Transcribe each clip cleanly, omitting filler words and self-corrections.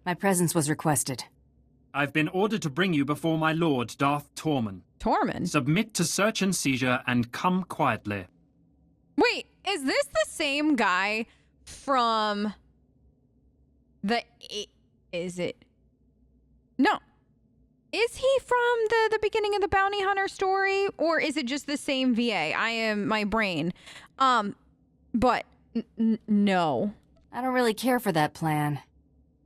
My presence was requested. I've been ordered to bring you before my lord, Darth Tormen. Tormen? Submit to search and seizure and come quietly. Wait, is this the same guy from the... Is it? No. Is he from the beginning of the Bounty Hunter story? Or is it just the same VA? I am my brain. But no. I don't really care for that plan.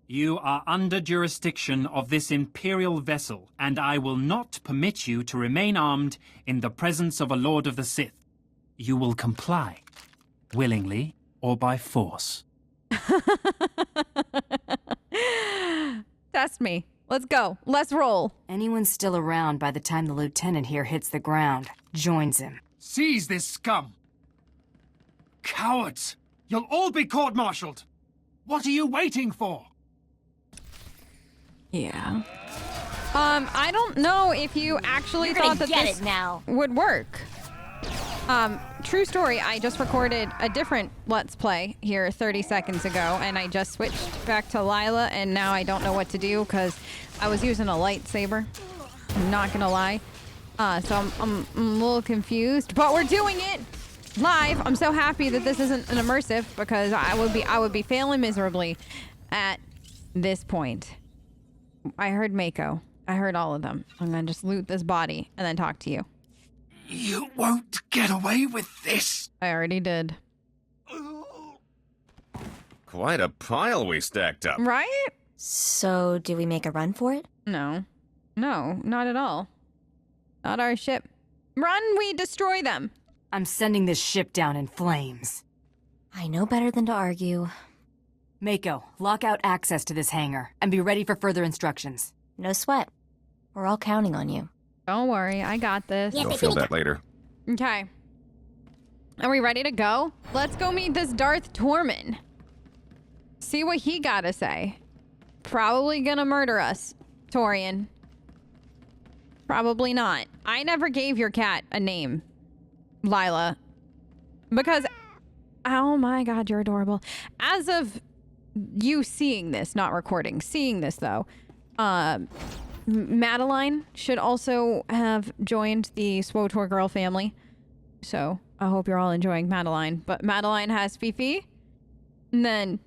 You are under jurisdiction of this Imperial vessel, and I will not permit you to remain armed in the presence of a Lord of the Sith. You will comply, willingly or by force. Test me. Let's go. Let's roll. Anyone still around by the time the lieutenant here hits the ground joins him. Seize this scum! Cowards! You'll all be court-martialed! What are you waiting for? Yeah. I don't know if you actually thought that this would work. True story, I just recorded a different Let's Play here 30 seconds ago, and I just switched back to Lila, and now I don't know what to do because I was using a lightsaber. I'm not gonna lie. So I'm a little confused, but we're doing it live. I'm so happy that this isn't an immersive because I would be failing miserably at this point. I heard Mako. I heard all of them. I'm gonna just loot this body and then talk to you. You won't get away with this! I already did. Quite a pile we stacked up. Right? So, do we make a run for it? No. No, not at all. Not our ship. Run, we destroy them. I'm sending this ship down in flames. I know better than to argue. Mako, lock out access to this hangar and be ready for further instructions. No sweat. We're all counting on you. Don't worry, I got this. You'll feel that later. Okay. Are we ready to go? Let's go meet this Darth Tormen. See what he gotta say. Probably gonna murder us, Torian. Probably not. I never gave your cat a name, Lila. Because, oh my god, you're adorable. As of you seeing this, not recording, seeing this though, Madeline should also have joined the SWTOR girl family. So I hope you're all enjoying Madeline. But Madeline has Fifi. And then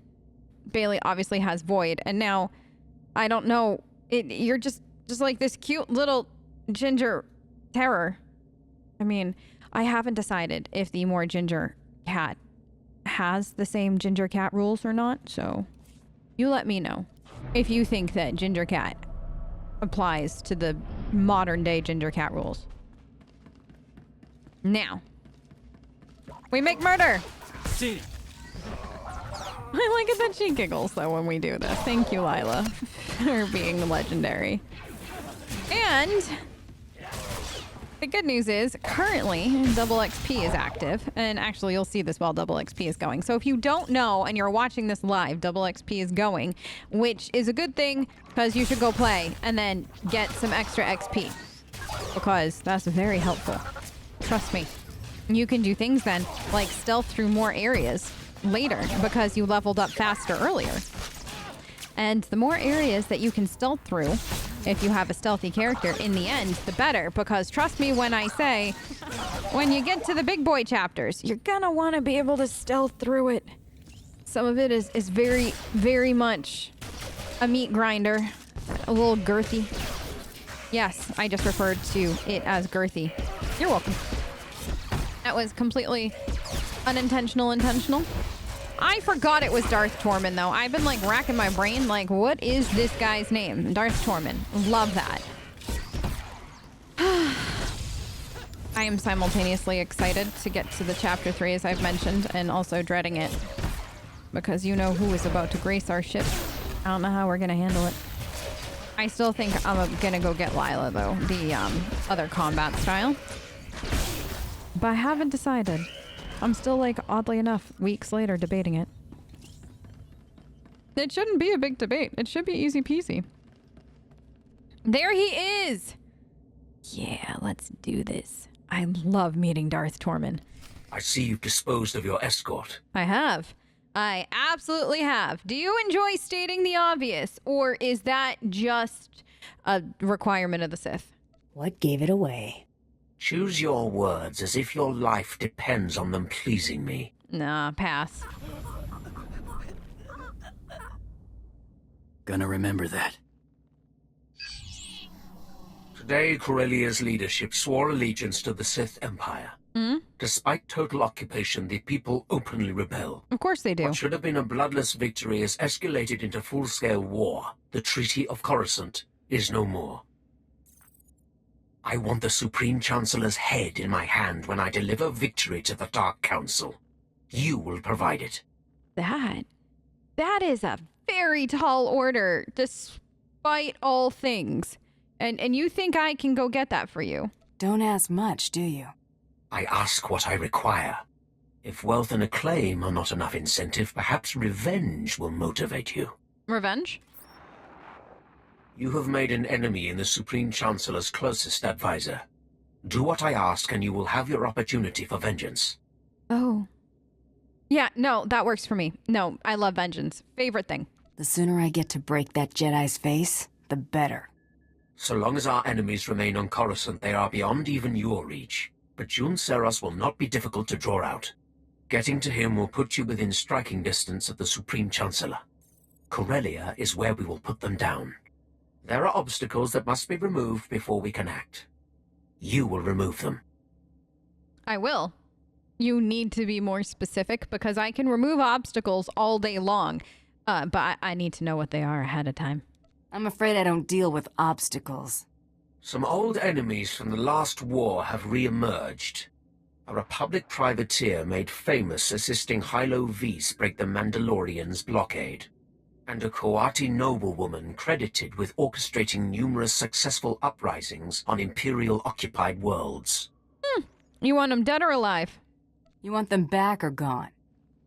Bailey obviously has Void. And now, I don't know, you're just like this cute little ginger terror. I mean, I haven't decided if the more ginger cat has the same ginger cat rules or not. So you let me know if you think that ginger cat applies to the modern day ginger cat rules. Now, we make murder. See. I like it that she giggles though when we do this. Thank you, Lila, for being legendary. And the good news is currently double XP is active, and actually you'll see this while double XP is going. So if you don't know and you're watching this live, double XP is going, which is a good thing because you should go play and then get some extra XP because that's very helpful. Trust me. You can do things then like stealth through more areas later because you leveled up faster earlier. And the more areas that you can stealth through, if you have a stealthy character, in the end, the better. Because trust me when I say, when you get to the big boy chapters, you're gonna want to be able to stealth through it. Some of it is very, very much a meat grinder. A little girthy. Yes, I just referred to it as girthy. You're welcome. That was completely unintentional, intentional. I forgot it was Darth Tormen, though. I've been, like, racking my brain, like, what is this guy's name? Darth Tormen. Love that. I am simultaneously excited to get to the Chapter 3, as I've mentioned, and also dreading it. Because you know who is about to grace our ship. I don't know how we're gonna handle it. I still think I'm gonna go get Lila, though. The, other combat style. But I haven't decided. I'm still, like, oddly enough, weeks later debating it. It shouldn't be a big debate. It should be easy peasy. There he is! Yeah, let's do this. I love meeting Darth Tormen. I see you've disposed of your escort. I have. I absolutely have. Do you enjoy stating the obvious, or is that just a requirement of the Sith? What gave it away? Choose your words as if your life depends on them pleasing me. Nah, pass. Gonna remember that. Today, Corellia's leadership swore allegiance to the Sith Empire. Despite total occupation, the people openly rebel. Of course they do. What should have been a bloodless victory has escalated into full-scale war. The Treaty of Coruscant is no more. I want the Supreme Chancellor's head in my hand when I deliver victory to the Dark Council. You will provide it. That is a very tall order, despite all things. And you think I can go get that for you? Don't ask much, do you? I ask what I require. If wealth and acclaim are not enough incentive, perhaps revenge will motivate you. Revenge? You have made an enemy in the Supreme Chancellor's closest advisor. Do what I ask and you will have your opportunity for vengeance. Oh. Yeah, no, that works for me. No, I love vengeance. Favorite thing. The sooner I get to break that Jedi's face, the better. So long as our enemies remain on Coruscant, they are beyond even your reach. But Jun Seros will not be difficult to draw out. Getting to him will put you within striking distance of the Supreme Chancellor. Corellia is where we will put them down. There are obstacles that must be removed before we can act. You will remove them. I will. You need to be more specific because I can remove obstacles all day long. But I need to know what they are ahead of time. I'm afraid I don't deal with obstacles. Some old enemies from the last war have re-emerged. A Republic privateer made famous assisting Hylo Vise break the Mandalorians' blockade. And a Coati noblewoman credited with orchestrating numerous successful uprisings on Imperial-occupied worlds. You want them dead or alive? You want them back or gone?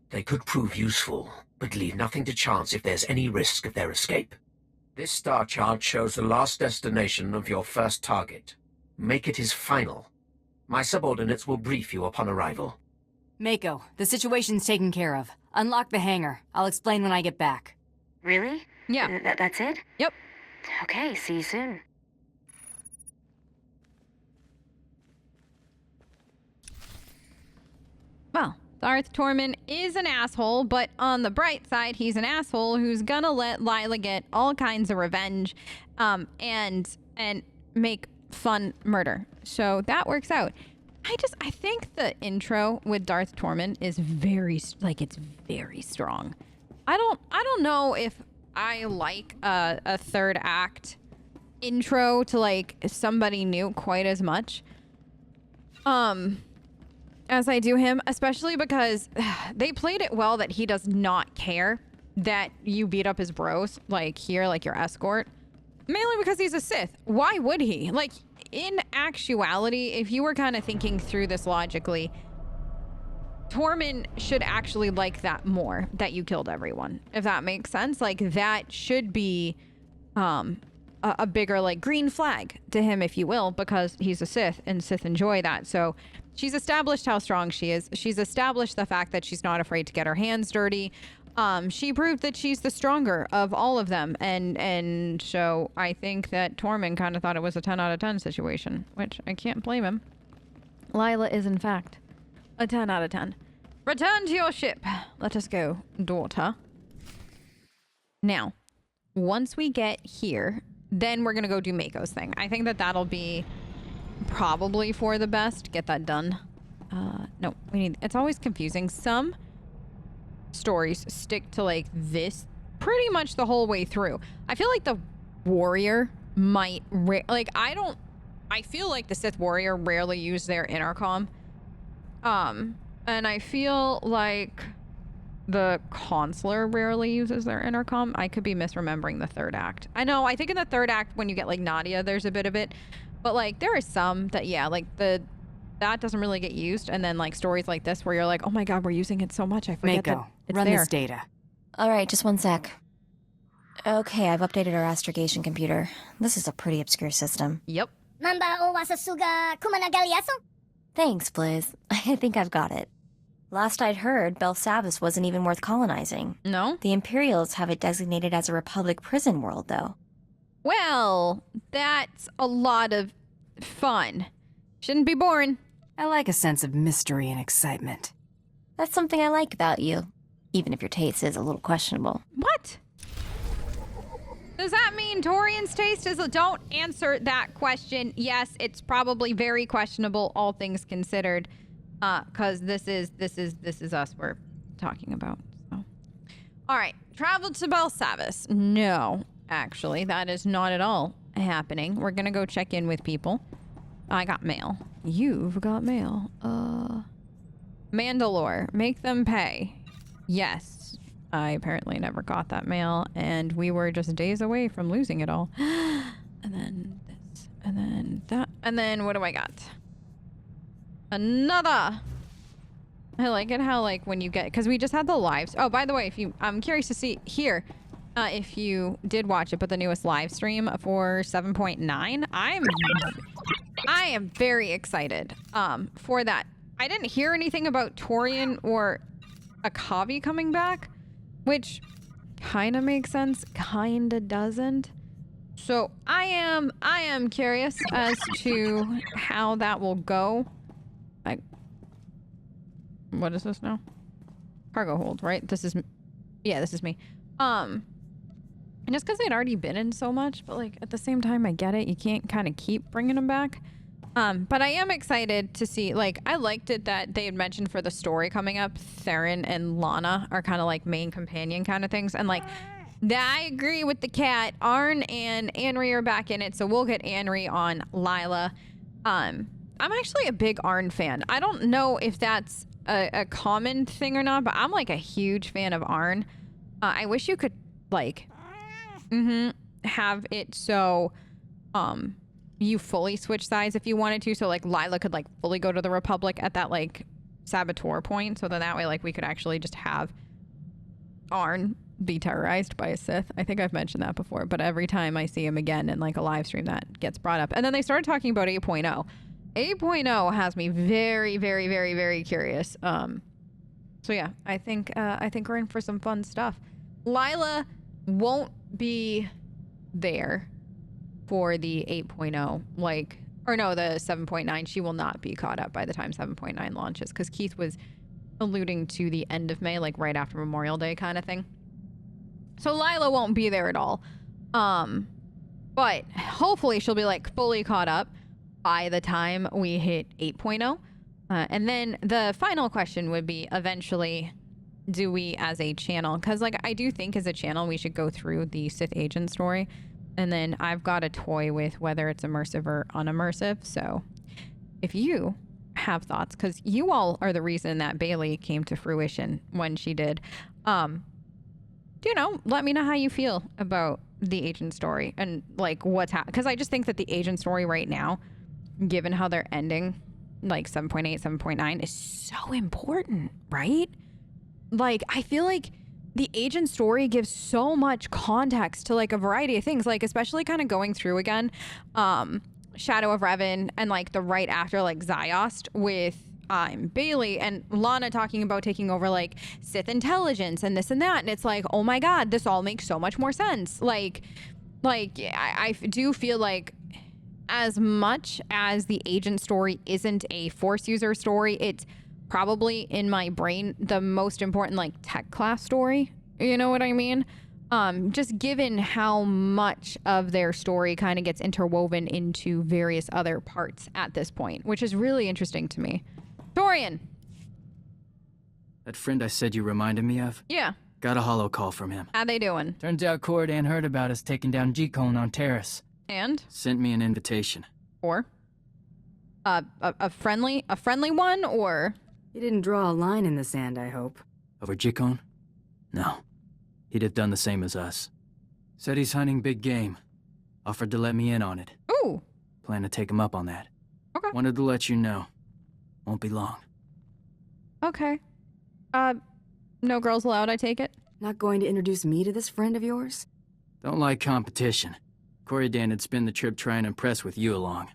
They could prove useful, but leave nothing to chance if there's any risk of their escape. This star chart shows the last destination of your first target. Make it his final. My subordinates will brief you upon arrival. Mako, the situation's taken care of. Unlock the hangar. I'll explain when I get back. Really? Yeah. That's it? Yep. Okay, see you soon. Well, Darth Tormen is an asshole, but on the bright side, he's an asshole who's gonna let Lila get all kinds of revenge, and make fun murder. So that works out. I think the intro with Darth Tormen is very strong. I don't know if I like a third act intro to like somebody new quite as much. As I do him, especially because they played it well that he does not care that you beat up his bros, like here, like your escort. Mainly because he's a Sith. Why would he? Like, in actuality, if you were kind of thinking through this logically, Tormen should actually like that more, that you killed everyone. If that makes sense. Like, that should be a bigger, like, green flag to him, if you will, because he's a Sith, and Sith enjoy that. So she's established how strong she is. She's established the fact that she's not afraid to get her hands dirty. She proved that she's the stronger of all of them. And so I think that Tormen kind of thought it was a 10 out of 10 situation, which I can't blame him. Lila is, in fact, a 10 out of 10. Return to your ship. Let us go, daughter. Now, once we get here, then we're going to go do Mako's thing. I think that that'll be probably for the best. Get that done. No, it's always confusing. Some stories stick to like this pretty much the whole way through. I feel like the warrior might I feel like the Sith warrior rarely use their intercom. And I feel like the consular rarely uses their intercom. I could be misremembering the third act. I know, I think in the third act when you get like Nadia, there's a bit of it. But like there are some that, yeah, like that doesn't really get used. And then like stories like this where you're like, oh my god, we're using it so much. I forget Mako, that it's run there. this data. All right, just one sec. Okay, I've updated our astrogation computer. This is a pretty obscure system. Yep. Thanks, Blaze. I think I've got it. Last I'd heard, Belsavis wasn't even worth colonizing. No? The Imperials have it designated as a Republic prison world, though. Well, that's a lot of fun. Shouldn't be boring. I like a sense of mystery and excitement. That's something I like about you, even if your taste is a little questionable. What? Does that mean Torian's taste is... Don't answer that question. Yes, it's probably very questionable, all things considered. Because this is us we're talking about. So. All right, travel to Belsavis. No, actually, that is not at all happening. We're gonna go check in with people. I got mail. You've got mail. Mandalore, make them pay. Yes, I apparently never got that mail, and we were just days away from losing it all. And then this, and then that, and then what do I got? Another. I like it how, like, when you get, because we just had the lives. Oh, by the way, I'm curious to see here, if you did watch it, but the newest live stream for 7.9, I am very excited, for that. I didn't hear anything about Torian or Akavi coming back, which kind of makes sense, kind of doesn't. So I am curious as to how that will go. What is this now? Cargo hold, right? This is me. And just because they'd already been in so much, but like at the same time, I get it. You can't kind of keep bringing them back. But I am excited to see, like, I liked it that they had mentioned for the story coming up, Theron and Lana are kind of like main companion kind of things. And like, I agree with the cat. Arn and Anri are back in it, so we'll get Anri on Lila. I'm actually a big Arn fan. I don't know if that's a common thing or not, but I'm like a huge fan of Arn. I wish you could like have it so you fully switch sides if you wanted to, so like Lila could like fully go to the Republic at that like SWTOR point, so that way like we could actually just have Arn be terrorized by a Sith. I think I've mentioned that before, but every time I see him again in like a live stream, that gets brought up. And then they started talking about 8.0. 8.0 has me very, very, very, very curious. So yeah, I think we're in for some fun stuff. Lila won't be there for the 8.0, like, or no, the 7.9. She will not be caught up by the time 7.9 launches, because Keith was alluding to the end of May, like right after Memorial Day kind of thing. So Lila won't be there at all. But hopefully she'll be like fully caught up by the time we hit 8.0. And then the final question would be, eventually, do we as a channel, because like I do think as a channel we should go through the Sith agent story, and then I've got a toy with whether it's immersive or unimmersive. So if you have thoughts, because you all are the reason that Bailey came to fruition when she did, you know, let me know how you feel about the agent story and like what's happening, because I just think that the agent story right now, given how they're ending like 7.8, 7.9, is so important, right? Like, I feel like the agent story gives so much context to like a variety of things, like especially kind of going through again Shadow of Revan and like the right after like Ziost with Bailey and Lana talking about taking over like Sith intelligence and this and that, and it's like, oh my god, this all makes so much more sense. Like I do feel like, as much as the agent story isn't a Force user story, it's probably in my brain the most important like tech class story. You know what I mean? Just given how much of their story kind of gets interwoven into various other parts at this point, which is really interesting to me. Dorian! That friend I said you reminded me of? Yeah. Got a holo call from him. How they doing? Turns out Corridan heard about us taking down G-Cone on Terrace. And? Sent me an invitation. Or? A friendly one, or? You didn't draw a line in the sand, I hope. Over G-Cone? No. He'd have done the same as us. Said he's hunting big game. Offered to let me in on it. Ooh. Plan to take him up on that. Okay. Wanted to let you know. Won't be long. Okay. No girls allowed, I take it? Not going to introduce me to this friend of yours? Don't like competition. Corridan had spent the trip trying to impress with you along.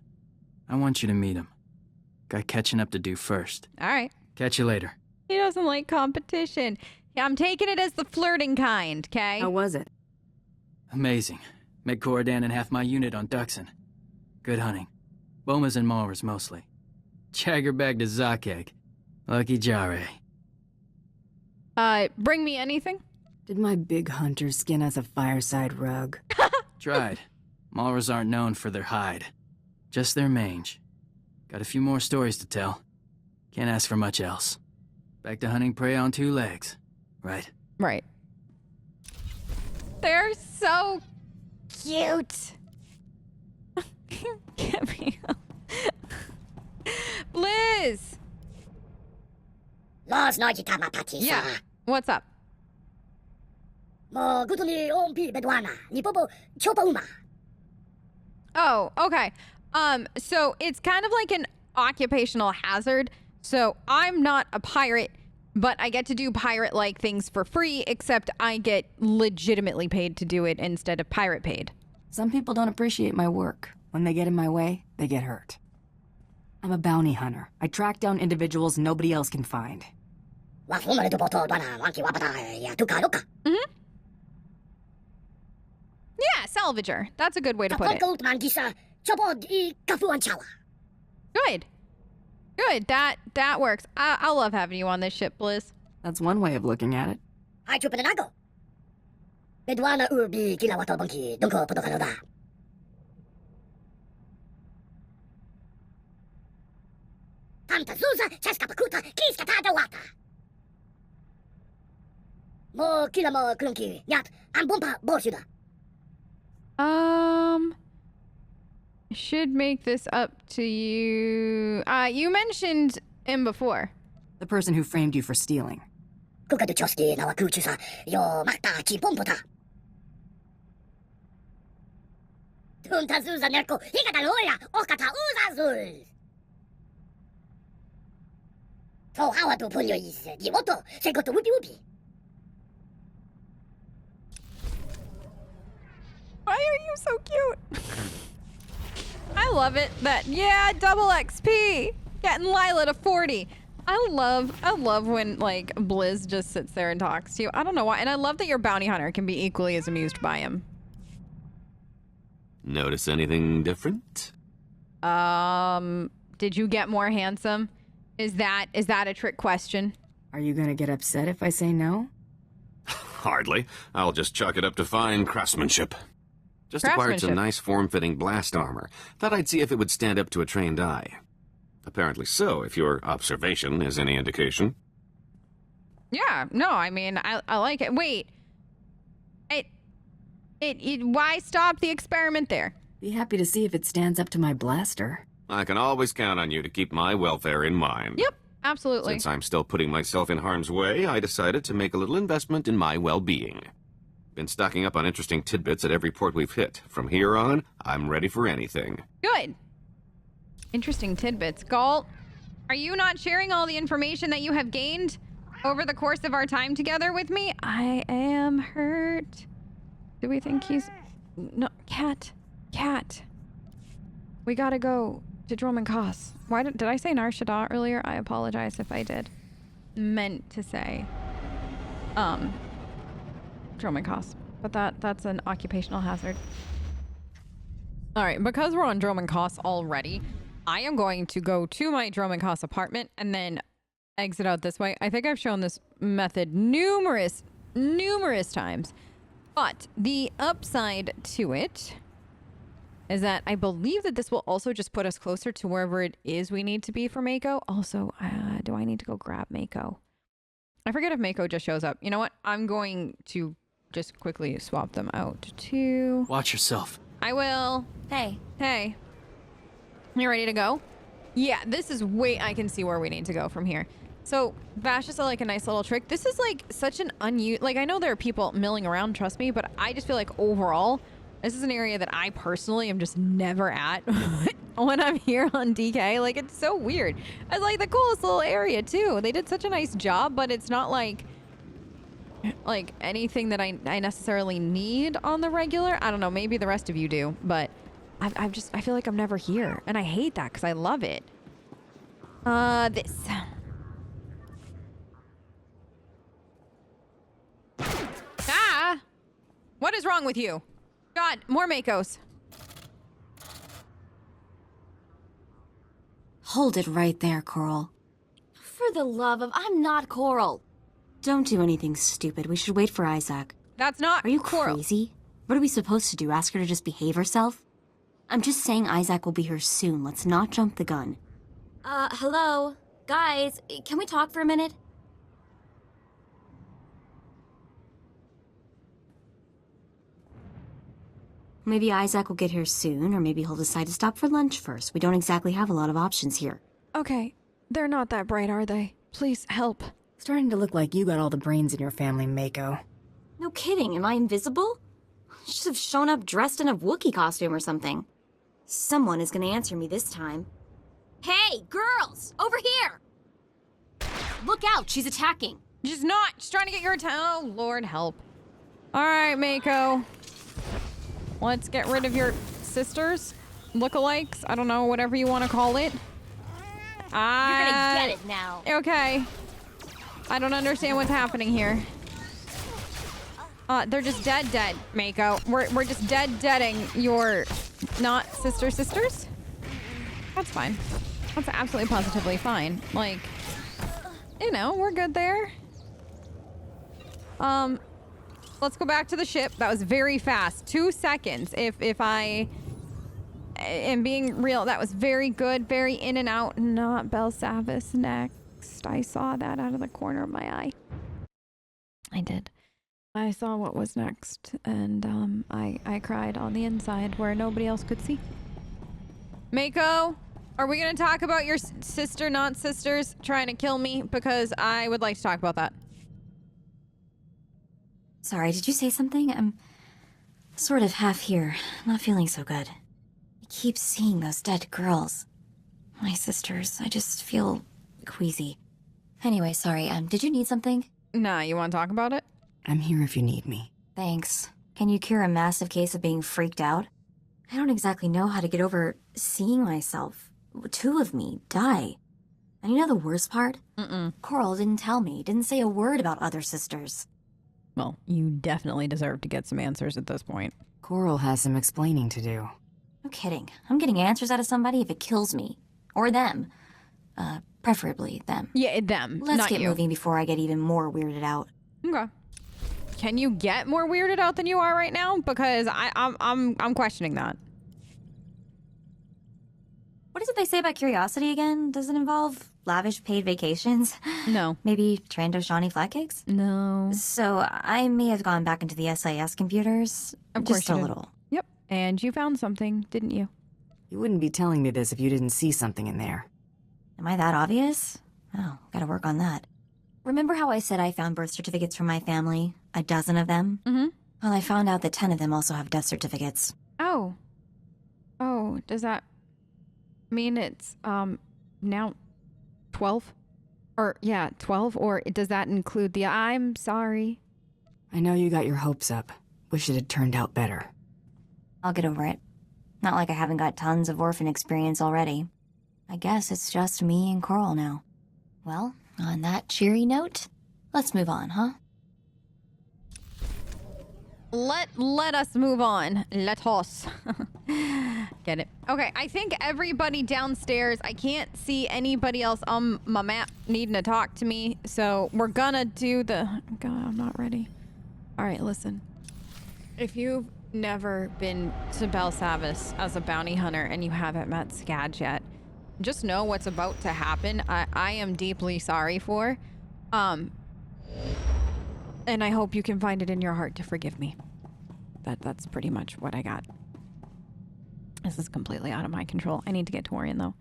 I want you to meet him. Got catching up to do first. All right. Catch you later. He doesn't like competition. Yeah, I'm taking it as the flirting kind, okay? How was it? Amazing. Met Corridan and half my unit on Duxon. Good hunting. Bomas and Maulers mostly. Jagger bagged a Zakeg. Lucky Jare. Bring me anything? Did my big hunter skin us a fireside rug? Tried. Maulers aren't known for their hide. Just their mange. Got a few more stories to tell. Can't ask for much else. Back to hunting prey on 2 legs. Right. Right. They're so cute. Get me up. Blizz! Last night you got my party. Yeah. What's up? Mo gutuli ompi bedwana. Ni bobo chopa uma. Oh, okay. So it's kind of like an occupational hazard. So I'm not a pirate, but I get to do pirate-like things for free, except I get legitimately paid to do it instead of pirate paid. Some people don't appreciate my work. When they get in my way, they get hurt. I'm a bounty hunter. I track down individuals nobody else can find. Mm-hmm. Yeah, salvager. That's a good way to put it. Good. Good. That works. I love having you on this ship, Blizz. That's one way of looking at it. Should make this up to you. You mentioned him before. The person who framed you for stealing. Why are you so cute? I love it that, yeah, double XP. Getting Lila to 40. I love when, like, Blizz just sits there and talks to you. I don't know why. And I love that your bounty hunter can be equally as amused by him. Notice anything different? Did you get more handsome? Is that a trick question? Are you gonna get upset if I say no? Hardly. I'll just chalk it up to fine craftsmanship. Just acquired some nice form-fitting blast armor. Thought I'd see if it would stand up to a trained eye. Apparently so, if your observation is any indication. Yeah, no, I mean, I like it. Wait. Why stop the experiment there? Be happy to see if it stands up to my blaster. I can always count on you to keep my welfare in mind. Yep, absolutely. Since I'm still putting myself in harm's way, I decided to make a little investment in my well-being. Been stocking up on interesting tidbits at every port we've hit. From here on, I'm ready for anything. Good. Interesting tidbits. Gault, are you not sharing all the information that you have gained over the course of our time together with me? I am hurt. Do we think he's... No, Cat. We gotta go to Droman Kos. Why did I say Nar Shaddaa earlier? I apologize if I did. Meant to say... Droman Kos. But that's an occupational hazard. Alright, because we're on Droman Kos already, I am going to go to my Droman Kos apartment and then exit out this way. I think I've shown this method numerous times. But the upside to it is that I believe that this will also just put us closer to wherever it is we need to be for Mako. Also, do I need to go grab Mako? I forget if Mako just shows up. You know what? I'm going to just quickly swap them out to... Watch yourself. I will. Hey. You ready to go? Yeah, this is I can see where we need to go from here. So, Vash is like a nice little trick. This is like such an like, I know there are people milling around, trust me, but I just feel like overall, this is an area that I personally am just never at when I'm here on DK. Like, it's so weird. It's like the coolest little area too. They did such a nice job, but it's not like anything that I necessarily need on the regular. I don't know, maybe the rest of you do, but I feel like I'm never here, and I hate that because I love it. This. What is wrong with you? God, more Makos. Hold it right there, Coral. For the love of... I'm not Coral. Don't do anything stupid. We should wait for Isaac. That's not Are you Coral. crazy? What are we supposed to do? Ask her to just behave herself? I'm just saying Isaac will be here soon. Let's not jump the gun. Hello? Guys, can we talk for a minute? Maybe Isaac will get here soon, or maybe he'll decide to stop for lunch first. We don't exactly have a lot of options here. Okay, they're not that bright, are they? Please help. Starting to look like you got all the brains in your family, Mako. No kidding, am I invisible? I should have shown up dressed in a Wookiee costume or something. Someone is gonna answer me this time. Hey, girls! Over here! Look out, she's attacking. She's not. She's trying to get your attention. Oh, Lord help. All right, Mako. Let's get rid of your sisters, lookalikes. I don't know, whatever you want to call it. You're gonna get it now. Okay. I don't understand what's happening here. They're just dead, Mako. We're just deading your not sisters. That's fine. That's absolutely positively fine. Like, you know, we're good there. Let's go back to the ship. That was very fast. 2 seconds. If I am being real, that was very good. Very in and out. Not Belsavis next. I saw that out of the corner of my eye. I did. I saw what was next, and I cried on the inside where nobody else could see. Mako, are we gonna talk about your sister, not sisters, trying to kill me? Because I would like to talk about that. Sorry, did you say something? I'm sort of half here. Not feeling so good. I keep seeing those dead girls. My sisters. I just feel queasy. Anyway, sorry. Did you need something? Nah, you want to talk about it? I'm here if you need me. Thanks. Can you cure a massive case of being freaked out? I don't exactly know how to get over seeing myself, 2 of me, die. And you know the worst part? Coral didn't tell me, didn't say a word about other sisters. Well, you definitely deserve to get some answers at this point. Coral has some explaining to do. No kidding. I'm getting answers out of somebody if it kills me. Or them. Preferably them. Yeah, them. Let's not get you. moving before I get even more weirded out. Okay. Can you get more weirded out than you are right now? Because I'm questioning that. What is it they say about curiosity again? Does it involve lavish paid vacations? No. Maybe Trandoshani flatcakes? No. So I may have gone back into the SIS computers. Of course just you a did. little. Yep. And you found something, didn't you? You wouldn't be telling me this if you didn't see something in there. Am I that obvious? Oh, gotta work on that. Remember how I said I found birth certificates from my family? A dozen of them? Mm-hmm. Well, I found out that 10 of them also have death certificates. Oh. Oh, does that mean it's, now 12? Or, yeah, 12? Or does that include the... I'm sorry. I know you got your hopes up. Wish it had turned out better. I'll get over it. Not like I haven't got tons of orphan experience already. I guess it's just me and Coral now. Well, on that cheery note, let's move on, huh? Let us move on. Let us. Get it. Okay, I think everybody downstairs, I can't see anybody else on my map needing to talk to me, so we're gonna do the... God, I'm not ready. All right, listen. If you've never been to Belsavis as a bounty hunter and you haven't met Skadge yet, just know what's about to happen. I am deeply sorry for. And I hope you can find it in your heart to forgive me. That's pretty much what I got. This is completely out of my control. I need to get to Orion though.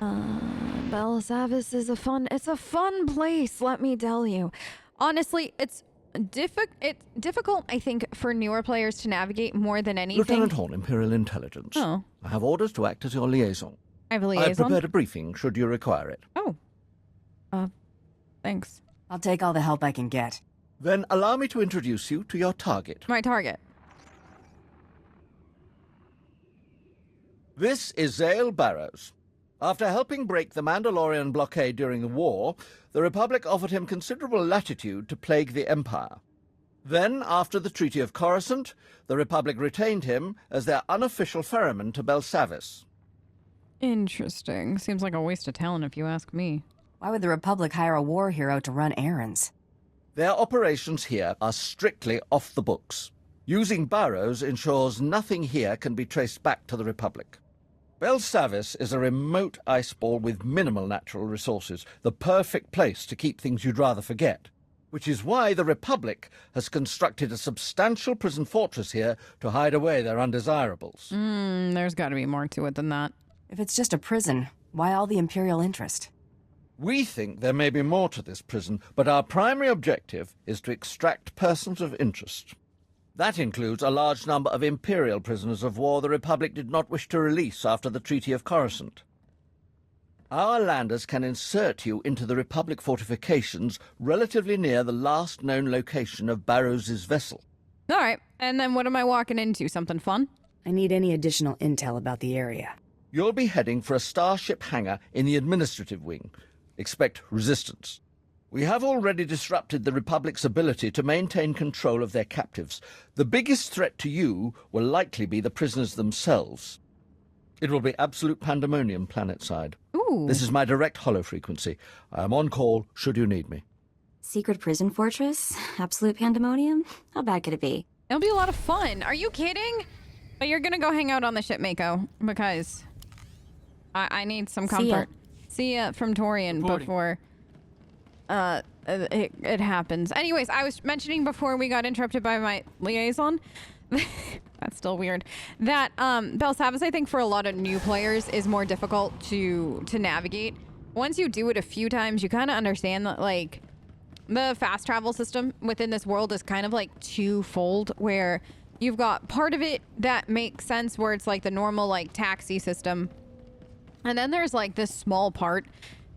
Belsavis is a fun place, let me tell you. Honestly, it's difficult, I think, for newer players to navigate more than anything. Lieutenant Horn, Imperial Intelligence. Oh. I have orders to act as your liaison. I have a liaison? I've prepared a briefing, should you require it. Oh. Thanks. I'll take all the help I can get. Then allow me to introduce you to your target. My target. This is Zale Barrows. After helping break the Mandalorian blockade during the war, the Republic offered him considerable latitude to plague the Empire. Then, after the Treaty of Coruscant, the Republic retained him as their unofficial ferryman to Belsavis. Interesting. Seems like a waste of talent if you ask me. Why would the Republic hire a war hero to run errands? Their operations here are strictly off the books. Using burrows ensures nothing here can be traced back to the Republic. Belsavis is a remote ice ball with minimal natural resources, the perfect place to keep things you'd rather forget. Which is why the Republic has constructed a substantial prison fortress here to hide away their undesirables. There's got to be more to it than that. If it's just a prison, why all the Imperial interest? We think there may be more to this prison, but our primary objective is to extract persons of interest. That includes a large number of Imperial prisoners of war the Republic did not wish to release after the Treaty of Coruscant. Our landers can insert you into the Republic fortifications relatively near the last known location of Barrows's vessel. All right, and then what am I walking into? Something fun? I need any additional intel about the area. You'll be heading for a starship hangar in the administrative wing. Expect resistance. We have already disrupted the Republic's ability to maintain control of their captives. The biggest threat to you will likely be the prisoners themselves. It will be absolute pandemonium planetside. Ooh. This is my direct hollow frequency. I am on call should you need me. Secret prison fortress? Absolute pandemonium? How bad could it be? It'll be a lot of fun. Are you kidding? But you're gonna go hang out on the ship, Mako, because I need some comfort. See ya from Torian before it happens. Anyways, I was mentioning before we got interrupted by my liaison. That's still weird. That Belsavis, I think, for a lot of new players is more difficult to navigate. Once you do it a few times, you kind of understand that, like, the fast travel system within this world is kind of like twofold, where you've got part of it that makes sense, where it's like the normal, like, taxi system. And then there's, like, this small part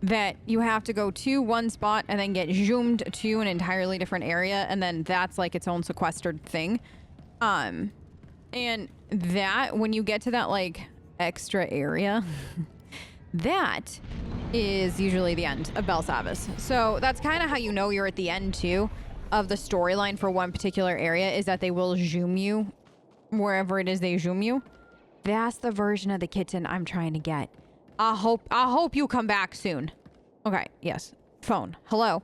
that you have to go to one spot and then get zoomed to an entirely different area, and then that's, like, its own sequestered thing. And that, when you get to that, like, extra area, that is usually the end of Belsavis. So that's kind of how you know you're at the end, too, of the storyline for one particular area, is that they will zoom you wherever it is they zoom you. That's the version of the kitten I'm trying to get. I hope you come back soon. Okay, yes. Phone. Hello.